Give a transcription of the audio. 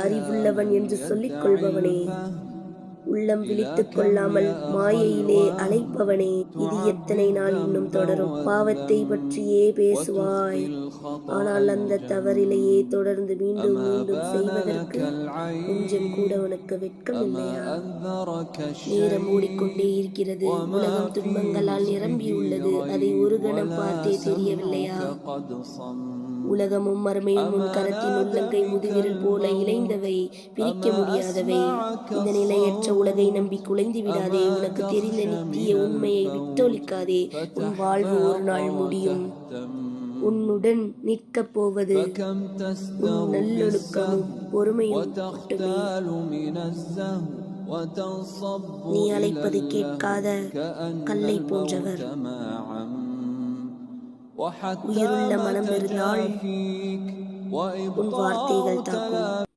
அறிவுள்ளவன் என்று சொல்லிக் கொள்பவனே, உள்ளம் விழித்துக் கொள்ளாமல் மாயையிலே அலைப்பவனே, இது எத்தனை நாள் இன்னும் தொடரும்? பாவத்தை பற்றியே பேசுவாய், ஆனால் அந்த தவறிலேயே தொடர்ந்து மீண்டும் மீண்டும் செய்வதற்கு கொஞ்சம் கூட உனக்கு வெட்கம் இல்லையா? நேரம் ஓடிக்கொண்டே இருக்கிறது. உலகம் துன்பங்களால் நிரம்பியுள்ளது. அதை ஒரு கணம் பார்த்தே தெரியவில்லையா? உலகமும் மறுமையும் உன் கரத்தின் உள்ளங்கை முதுவிரல் போல இணைந்தவை, பிரிக்க முடியாதவை. இந்த நிலையற்ற உலகை நம்பி குலைந்து விடாதே. உனக்கு தெரிந்த நித்திய உண்மையை விட்டொழிக்காதே. உன் வாழ்வு ஒரு நாள் முடியும். உன்னுடன் நிற்கப் போவது உன் நல்லொழுக்கமும் பொறுமையும் மட்டுமே. நீ அழைப்பதை கேட்காத கல்லை போன்றவர். உயிருள்ள மனம் இருந்தால் உன் வார்த்தைகள் தாக்கும்.